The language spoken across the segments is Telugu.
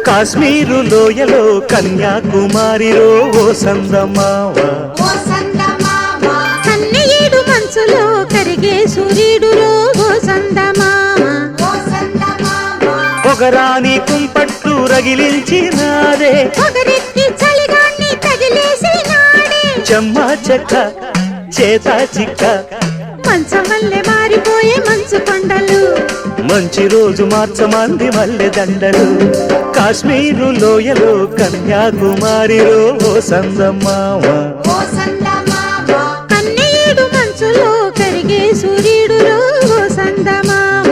కాశ్మీరు లోయలో కన్యాకుమారిలో ఓ సందమావ కన్నయ్యేడు మనసులో కరిగే సూర్యుడులో ఓ సందమావ పొగరాని కుంపట్లు రగిలించినారే పొగరెక్కి చలిగాన్ని తగిలేసినాడే చెమ్మా చెక్క చేత చిక్క మంచమల్లె మారిపోయే మంచు కొండలు మంచి రోజు మార్చమంది మల్లె దండలు కాశ్మీరు లోయలో కన్యాకుమారిలో ఓ సందమావ కన్నయ్యేడు మంచులో కరిగే సూర్యుడులో ఓ సందమావ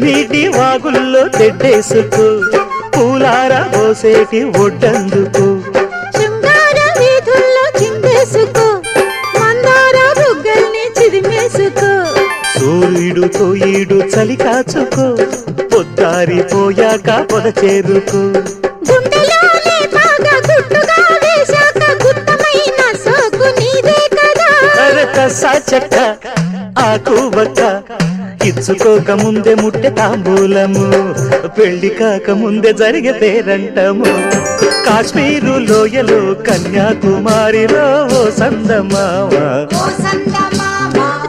నీటి వాగుల్లో తెడ్డేసుకు పూలార పోసేటి ఒడ్డందుకు శృంగార వీధుల్లో చిందేసుకో మందార బుగ్గల్ని చిదిమేసుకో సూర్యుడుతో ఈడు చలి కాచుకో పొద్దారిపోయాక పొద చేరుకో గుండెలోనే బాగా గుట్టుగా వేశాక గుత్తమైన సోకు నీదే కదా కసా చెక్క ఆకు బక్క ఇచ్చుకోక ముందే ముట్టె తాంబూలము పెళ్లి కాక ముందే జరిగే పేరంటము కాశ్మీరు లోయలో కన్యాకుమారిలో ఓ సందమావ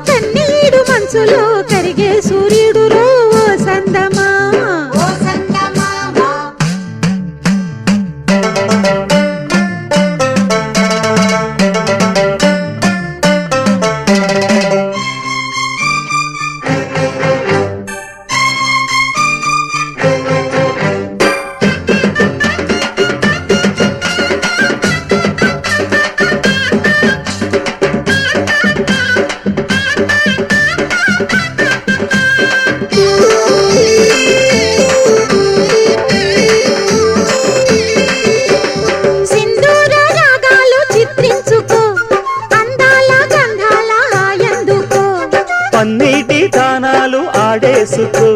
కన్నీడు మనసులో కరిగే సూర్యుడులో ఓ సందమావ పన్నీటి తానాలు ఆడేసుకో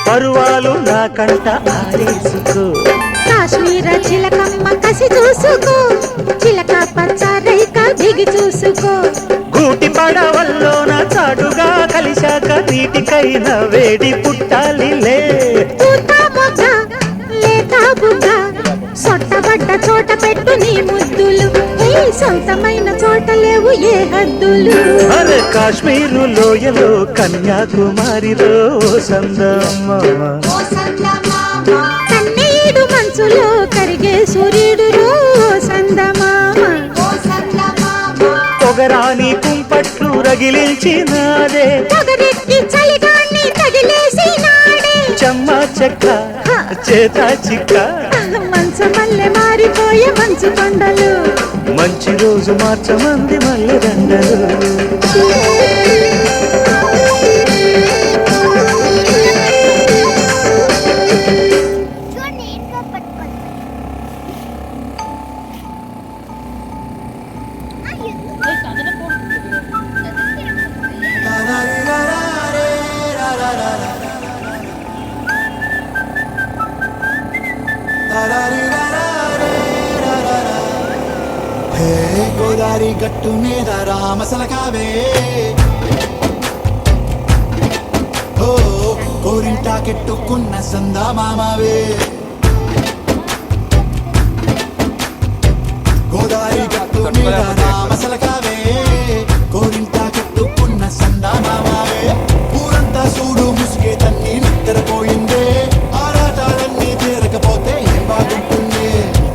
పరువాలు నా కంట ఆడేసుకో కాశ్మీర చిలకమ్మ కసి చూసుకో చిలక పచ్చ రైక దిగి చూసుకో గూటి పడవల్లోన చాటుగా కలిశాక నీటికైన వేడి పుట్టాలిలే లేత బుగ్గ సొట్టబడ్డ చోట పెట్టు నీ ముద్దులు సొంతమైన చోట లేవు ఏ హద్దులు అరే కాశ్మీరు లోయలో కన్యాకుమారిలో సందమావ కన్నీడు మనసులో కరిగే సూర్యుడులో సందమావ పొగరాని కుంపట్లు రగిలించినాదే పొగరెక్కి చలిగాన్ని తగిలేసినాడే చెమ్మా చెక్క చేత చిక్క మంచమల్లె మారిపోయే మంచు కొండలు మంచి రోజు మార్చమంది మల్లె దండలు గోదారి గట్టు మీద రామసలకావే ఓ కోరింటాకెట్టుకున్న సందా మామావే గోదారి గట్టు మీద రామసలకావే కోరింట కట్టుకున్న సందామావే ఊరంతా చూడు ముసుగే తన్ని నిద్రపోయిందే ఆరాటాలన్నీ తీరకపోతే ఏం బాగుంటుంది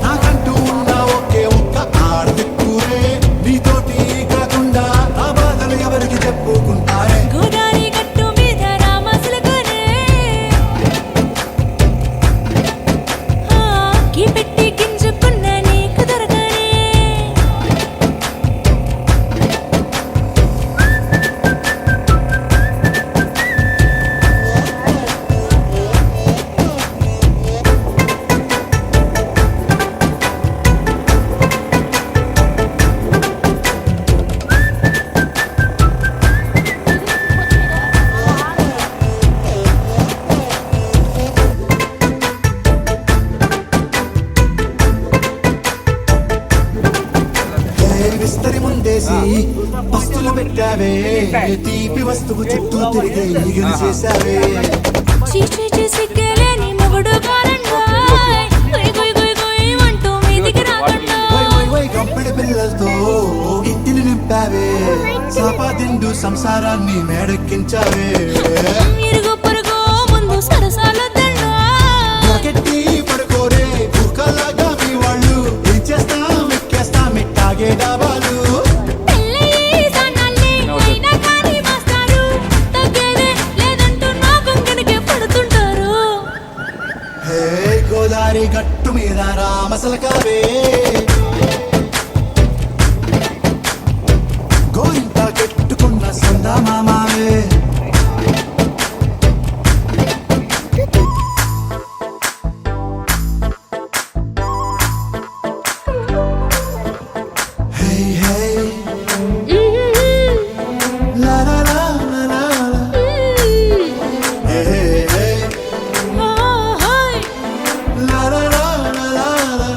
నాకంటూ ఉన్న ఒకే ఒక్క ఆడదిక్కురే నీతోటి కాకుండా ఆ బాధలు ఎవరికి చెప్పుకుంటారే గోదారి గట్టు మీద రామసలకానే కీ పెట్టి గింజుకున్న నీకు దొరకనే విస్తరి ముందేసి పస్తులు పెట్టావే తీపి వస్తువు చుట్టూ తిరిగే ఈగలు చేశావే చీచీ సిగ్గలేని మొగుడు కారండాయ్ గుయ్ గుయ్ గుయ్ గుయ్ అంటూ మీదికి రాకుండా వై వై వై గంపెడి పిల్లలతో ఇంటిని నింపావే సాపాదిండు సంసారాన్ని మేడెక్కించావే ఇరుగు పొరుగు ముందు సరసాలొద్దండా నాకెట్టి పడుకోరే కుక్కలాగా మీ వాళ్ళు ఏం చేస్తాం ఎక్కేస్తాం ఎట్టాగే డాబాలు పెళ్ళయి సన్నాల్ని అయినా కానీ మాస్తారు తగ్గేదే లేదంటూ నా కొంగనికే పడుతుంటారు హే గోదారి గట్టు మీద రామసలకావే గోరింట కట్టుకున్న సందామావే హే హే లా లా లా లా లా లా. హే హే హే హాయ్ లా లా లా లా లా లా.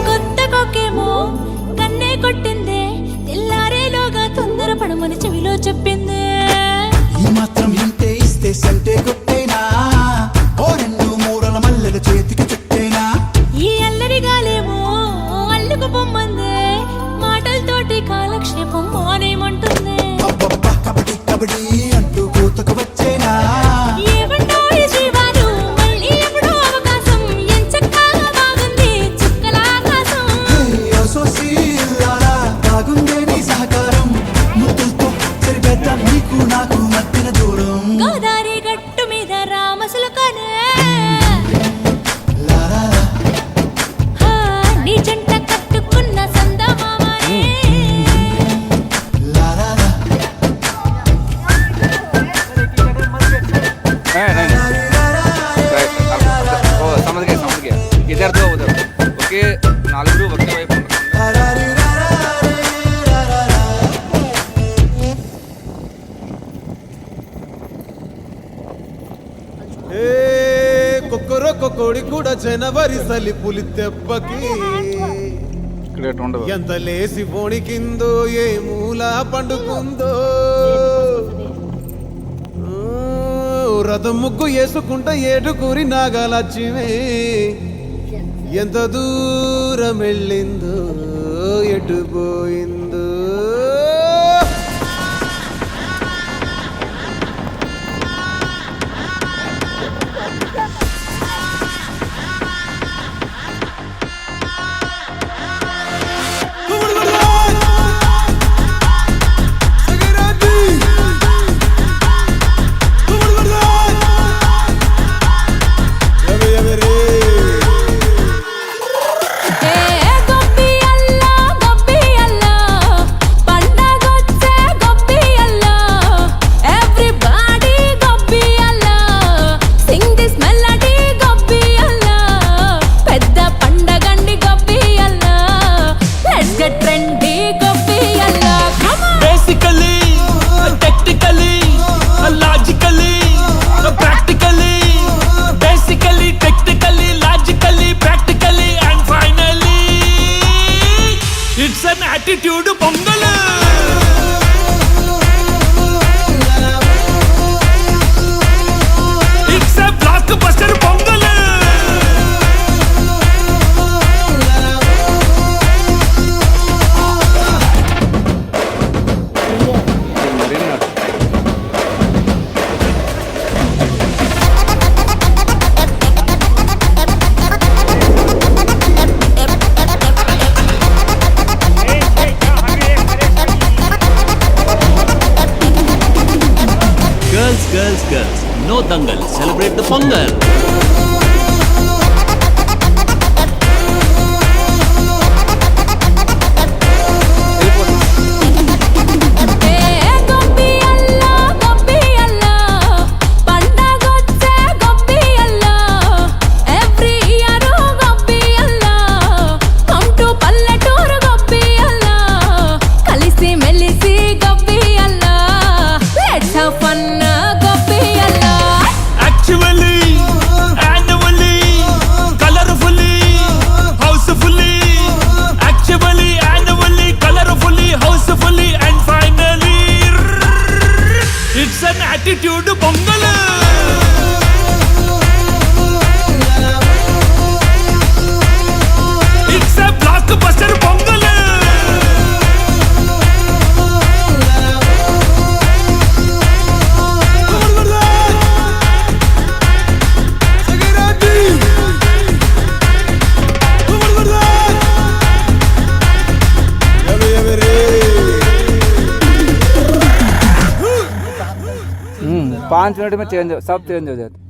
కొత్త కొక్కేమో కన్నే కొట్టిందే తెల్లారేలోగా తొందర పడమని చెవిలో చెప్పిందే ఈ మాత్రం ఇంటే ఇస్తే సంటే కొట్టేనా ఓ రెండు మూరల మల్లెల చేతికి చుట్టేనా ఈ అల్లరి గాలేమో అల్లుకు పొమ్మందే మాటలతోటి కాలక్షేపం మానేమంటుంది అబ్బబ్బా కబడ్డీ కబడ్డీ అంటూ కూతకు వచ్చేనా ఏమంటో ఈ జీవాలు మళ్ళీ ఎప్పుడో అవకాశం ఎంచక్కా బాగుంది చుక్కల ఆకాశం హే అసోసి ఇల్లారా బాగుందే నీ సహకారం ముద్దులతో సరిపెద్దాం నీకు నాకు మధ్యన దూరం గోదారి గట్టు మీద రామసలకానే లా లా లా. నీ జంట కట్టుకున్న సందమామనే లా లా లా. समझ गए इधर दो उधर ओके नालुगुरु ఒకే వైపు ఉండకుండా లా లా రీ లా లా రీ లా లా లా. కొక్కరొక్క కోడి కూడా జనవరి సలి పులి దెబ్బకి ఇక్కడ ఎటు ఉండదు ఎంత లేసి పోణికిందో ఏ మూల పండుకుందో రథం ముగ్గు వేసుకుంట ఏడుకూరి నాగలక్ష్మి ఎంత దూరం వెళ్ళిందో ఎటు పోయిందో ఏ గొప్పి అల్లా attitude Pongal it's a blockbuster Pongal Girls, no dangal. Celebrate the Pongal. Attitude Pongal it's a blockbuster Pongal पाँच मिनट में चेंज सब चेंज हो जाता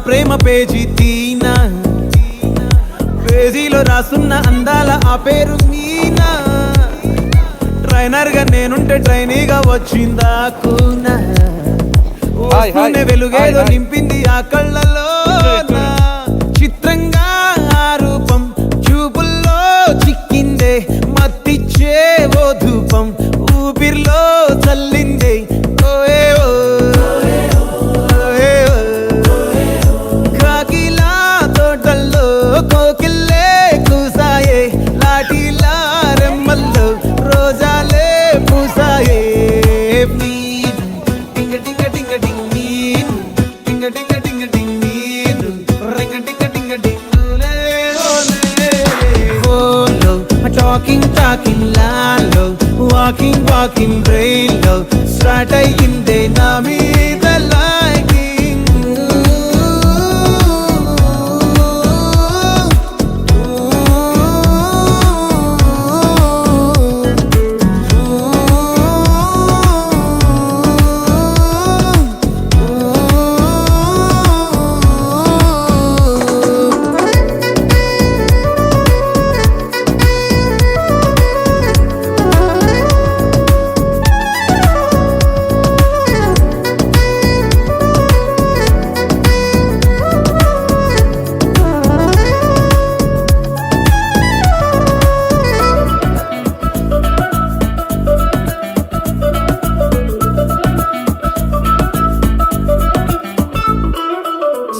ప్రేమ పేజీ తీనా పేజీలో రాసున్న అందాల ఆ పేరు మీనా ట్రైనర్ గా నేనుంటే ట్రైనీగా వచ్చిందా కూనా వెలుగేదో నింపింది ఆ కళ్ళలో చిత్రంగా ఆ రూపం చూపుల్లో చిక్కిందే మత్తిచ్చే ఓ ధూపం ఊపిరిలో చల్లిందే ఓయే ఓ కోకిల్లే కూసాయే లాఠీలా రెమ్మల్లో రోజాలే పూసాయే టింగ టింగ టింగ టింగ్ నీరు టింగ టింగ టింగ టింగ్ నీరు రింగ టింగ టింగ టింగులే ఓలో టాకింగ్ లాలో వాకింగ్ బ్రెయిన్లో స్టార్ట్ అయ్యిందే నా మీద లైకింగ్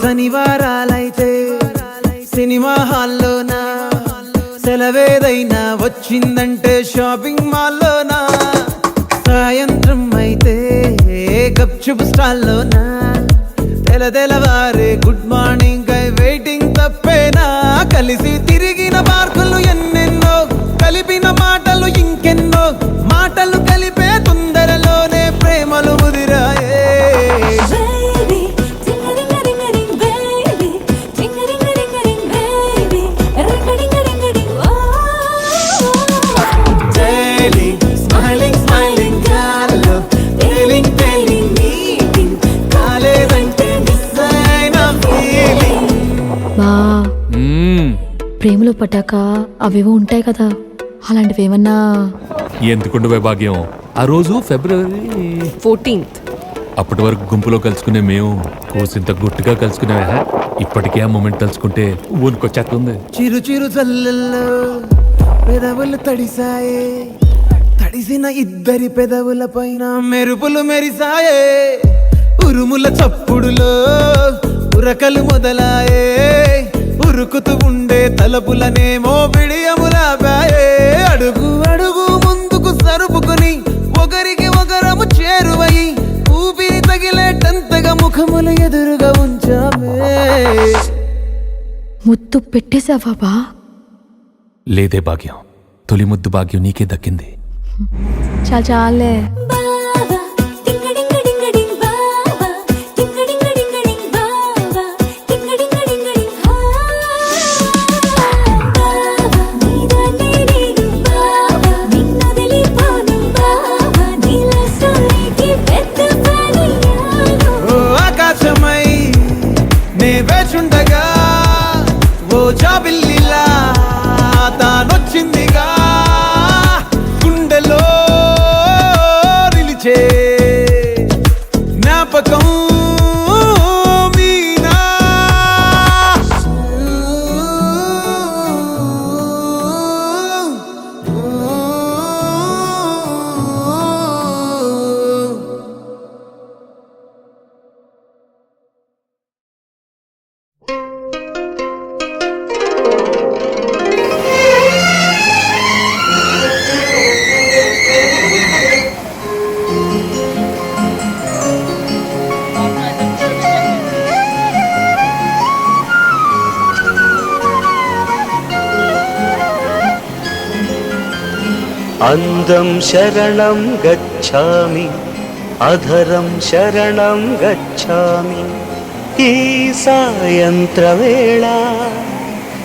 శనివారాలైతే సినిమా హాల్లోనా సెలవేదైనా వచ్చిందంటే షాపింగ్ మాల్లోనా సాయంత్రం అయితే గప్చుప్ స్టాల్లోనా తెలవారే గుడ్ మార్నింగ్ వెయిటింగ్ తప్పేనా కలిసి తిరిగిన పార్కులు ఎన్నెన్నో కలిపిన మాటలు ఇంకెన్నో మాటలు కలిపే తొందరలోనే ప్రేమలు ముదిరాయే ప్రేమలో పడ్డాక అవేవో ఉంటాయి కదా, అలాంటివి ఏమన్నా? ఎందుకుండవే భాగ్యం, ఆ రోజు February 14th. అప్పటి వరకు గుంపులో కలుసుకునే మేము కోసింత గుట్టుగా కలుసుకునేవా. ఇప్పటికే ఆ మూమెంట్ తలుచుకుంటే ఊనుకొచ్చేస్తుంది. చిరు చిరు జల్లెల్లో పెదవులు తడిసాయే, తడిసిన ఇద్దరి పెదవుల పైన మెరుపులు మెరిసాయే. ఉరుముల చప్పుడులో ఉరకలు మొదలాయే, ఉరుకుతూ ఉండే తలపులనేమో బిడియములాపాయే. అడుగు అడుగు ముందుకు సరుపుకుని ఒకరికి ఒకరము చేరువై ఊపిరి తగిలేటంతగా ముఖములు ఎదురుగా ఉంచామే. ముద్దు పెట్టేశావా బా? లేదే భాగ్యం, తొలి ముద్దు భాగ్యం నీకే దక్కింది. చాలే. బావా టింగడింగ డింగ డింగ్ బావా టింగడింగ డింగ డింగ్ బావా టింగడింగ డింగ డింగ్ బావా నీదానే నేను బావా నిన్నొదిలిపోను బావా నీల స్టోరీకి పెద్ద పనియాను. ఓ ఆకాశమై నే వేచుండగా ఓ జాబిల్లిలా తానొచ్చిందిగా, గుండెలో నిలిచే జ్ఞాపకం మీనా. అందం శరణం గచ్ఛామి, అధరం శరణం గచ్ఛామి. ఈ సాయంత్రవేళ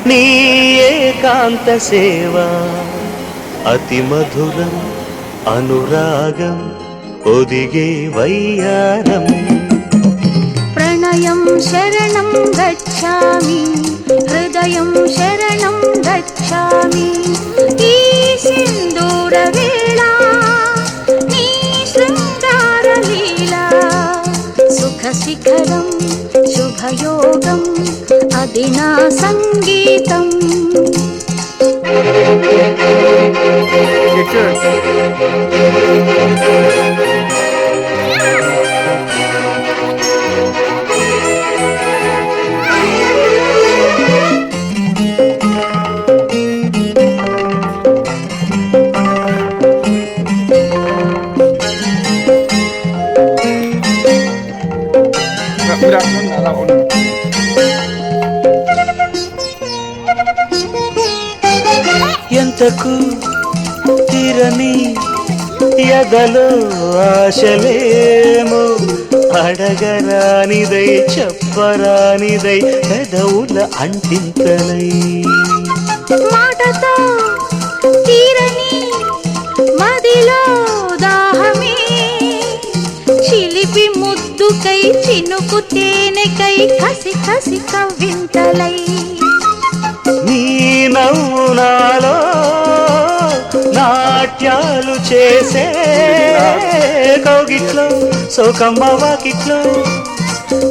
నీ ఏకాంత సేవ అతి మధురం అనురాగం ఒదిగే వయ్యారం. ప్రణయం శరణం గచ్ఛామి, హృదయం శరణం గచ్ఛామి. ఈ సింధూర వేళ నీ శృంగార లీల సుఖ శిఖరం శుభయోగం అది నా సంగీతం. ఎంతకు తీరని ఎదలో ఆశలేమో, అడగరానిదై చెప్పరానిదై పెదవుల అంటింతలై. మాటతో తీరని మదిలో దాహమే, చిలిపి ముద్దుకై చినుకు తేనెకై కసి కసి కవ్వింతలై. నీ నవ్వునాలో నాట్యాలు చేసే కౌగిట్లో సోకమ్మ వాకిట్లో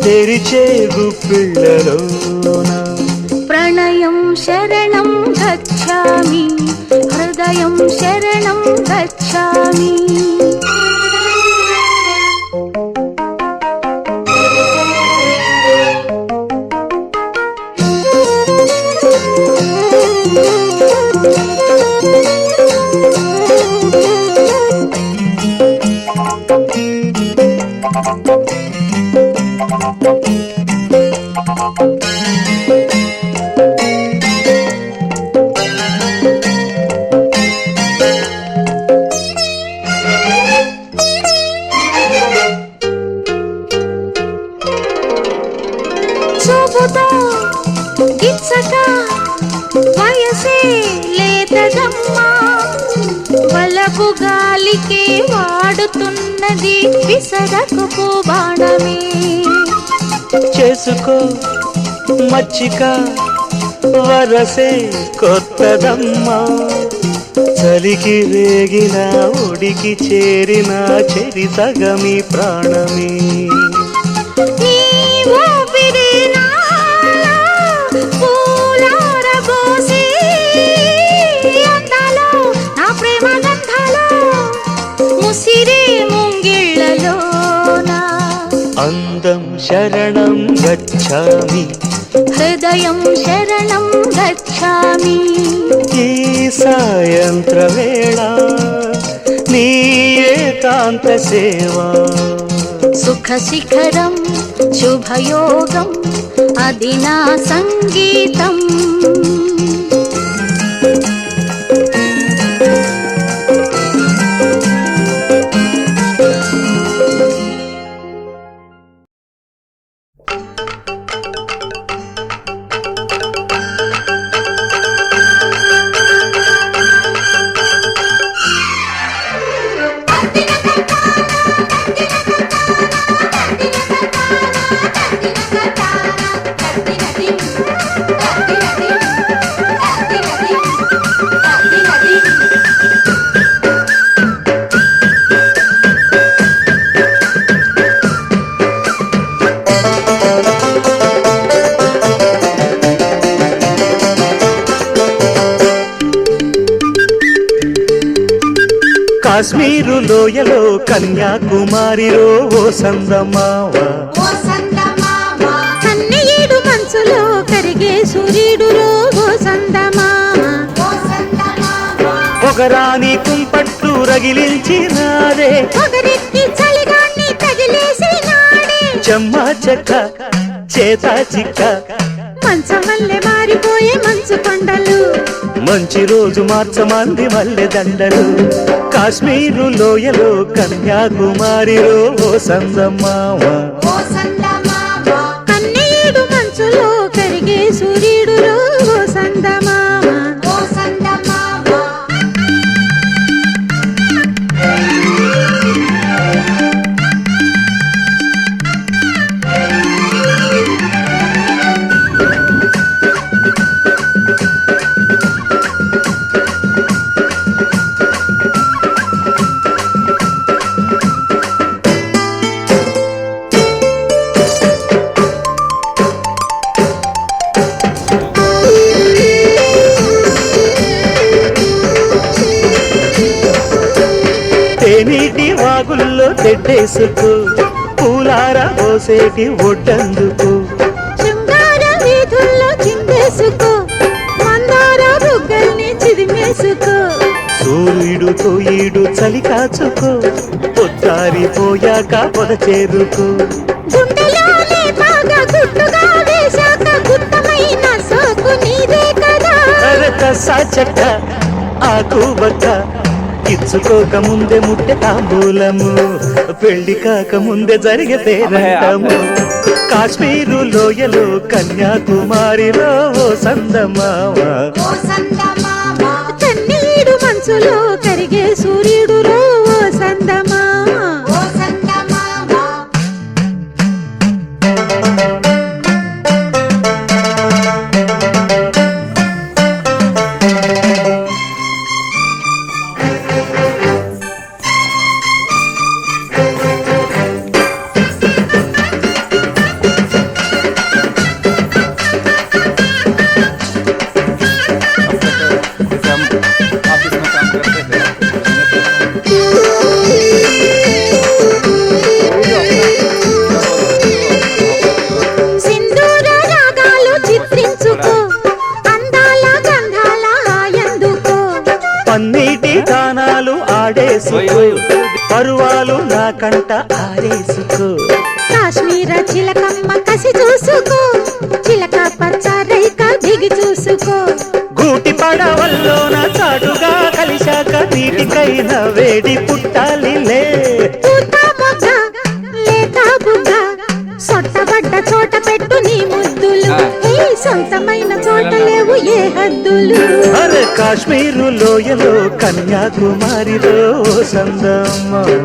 తెరిచే గుప్పిళ్ళలోన. ప్రణయం శరణం గచ్ఛామి, హృదయం శరణం గచ్ఛామి. చూపుతో గిచ్చక వయసే లేతదమ్మా, వలపు గాలికే వాడుతున్నది విసరకు బాణమే. చేసుకో మచ్చిక వరసే కొత్తదమ్మా చలికి రేగిన ఒడికి చేరిన చెరి సగమి ప్రాణమే నీ ఊపిరి నాలో పూలారబోసి అందాలో నా ప్రేమ గంధాలో ముసిరే ముంగిళ్ళలోనా అందం శరణం గచ్ఛామి హృదయం శరణం గచ్ఛామి ఈ సాయంత్ర వేళ నీ ఏకాంత సేవా సుఖ శిఖరం శుభయోగం అది నా సంగీతం కాశ్మీరు లోయలో కన్యాకుమారిలో ఓ సందమావ సన్నయేడు మంచులో కరిగే సూర్యుడులో ఓ సందమామ ఒకరాని కుంపట్టు రగిలించినారే ఒకరెత్తి చలిగాన్ని తగిలేసినాడే చెమ్మ చెక్క చేత చిక్క మంచమల్లె మారిపోయే మంచు కొండలు మంచి రోజు మార్చమంది మల్లె దండలు కాశ్మీరు లోయలో కన్యాకుమారిలో ఓ సందమావ కన్నీడు మంచులో కరిగే సూర్యుడులో ఓ సందమామ తేనీటి వాగుల్లో తెడ్డేసుకు పూలార పోసేటి ఒడ్డందుకు శృంగార వీధుల్లో చిందేసుకో మందార బుగ్గల్ని చిదిమేసుకో సూర్యుడుతో ఈడు చలి కాచుకో పొద్దారిపోయాక పొద చేరుకో గుండెలోనే బాగా గుట్టుగా వేశాక గుత్తమైన సోకు నీదే కదా అరకసా చెక్క ఆకు బక్క ఇచ్చుకోక ముందే ముట్టె తాంబూలము పెళ్లి కాక ముందే జరిగే పేరంటము కాశ్మీరు లోయలో కన్యాకుమారిలో ఓ సందమావ కన్నీడు మంచులో కరిగే సూర్యుడులో ఓ సందమామ సింధూర రాగాలు చిత్రించుకో అందాల గంధాల హాయందుకో పన్నీటి గానాలు ఆడేసుకో పరువాలు నా కంట ఆరేసుకో కాశ్మీర చిలకమ్మ కసి చూసుకో చిలక పచ్చ రైక దిగి చూసుకో గూటి పడవల్లోన చాటుగా కలిశాక నీటికైన వేడి పుట్టాలిలే పూత మొగ్గ లేత బుగ్గ సొట్టబడ్డ చోట పెట్టు నీ ముద్దులు ఏ సొంతమైన చోట లేవు ఏ హద్దులు అరే కాశ్మీరు లోయలో కన్యాకుమారిలో ఓ సందమావ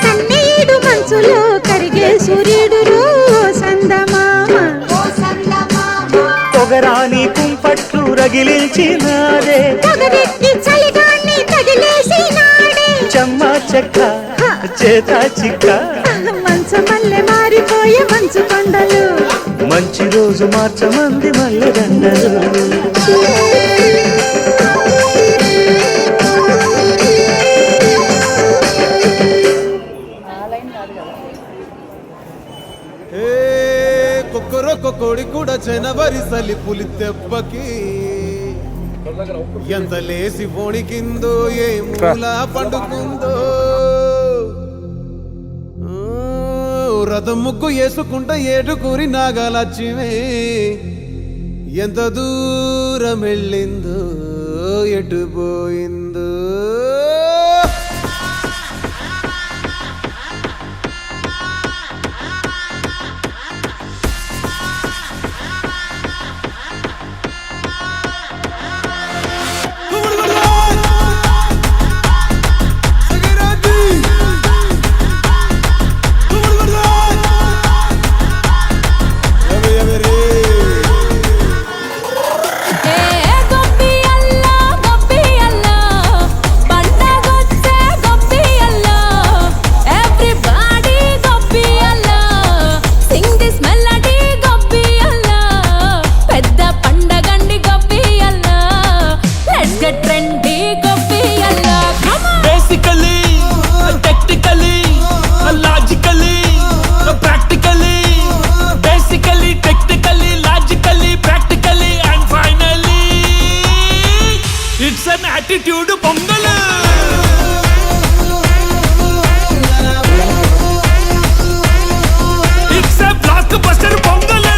కన్నీడు మంచులో కరిగే సూర్యుడులో ఓ సందమామ పొగరాని కుంపట్లు రగిలించినాడే పొగరెక్కి చలిగాన్ని తగిలేసినాడే చెమ్మ చెక్క చేత చిక్క మంచమల్లె మారిపోయే మంచు కొండలు మంచి రోజు మార్చమంది మల్లె దండలు కొక్కరొక్క కోడి కూడా జనవరి సలి పులి దెబ్బకి ఎంత లేసి పోణికిందో ఏ మూల పండుకుందో రథం ముగ్గు వేసుకుంటా ఏటుకూరి నాగలక్ష్మి ఎంత దూరం వెళ్ళిందో ఎటు పోయిందో attitude Pongal it's a blockbuster Pongal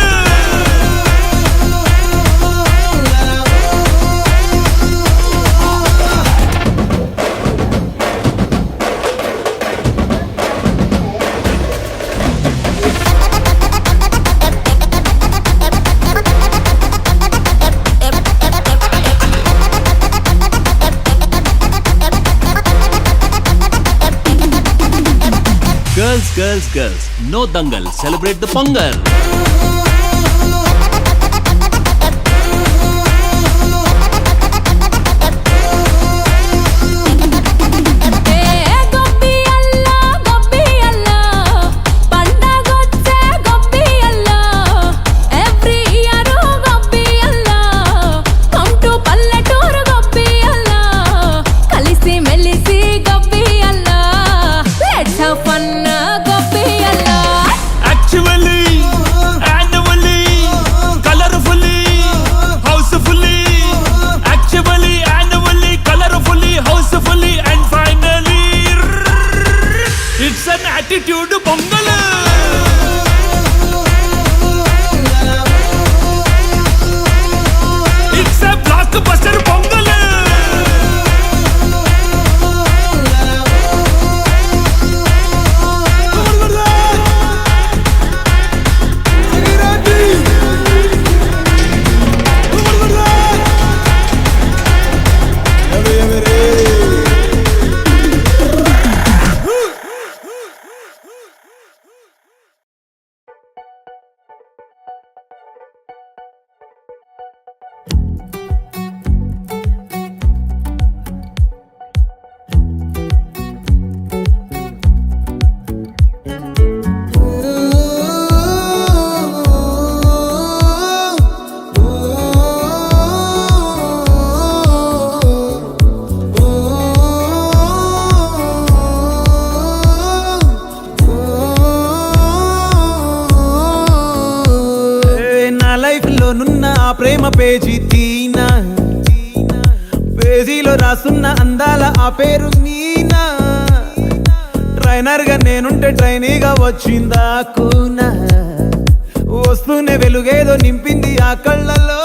Girls, no dangal, celebrate the Pongal. attitude Pongal it's a blockbuster Pongal ప్రేమ పేజీ తీనా పేజీలో రాసున్న అందాల ఆ పేరు మీనా ట్రైనర్ గా నేనుంటే ట్రైనీగా వచ్చిందా కూనా వస్తూనే వెలుగేదో నింపింది ఆ కళ్ళలో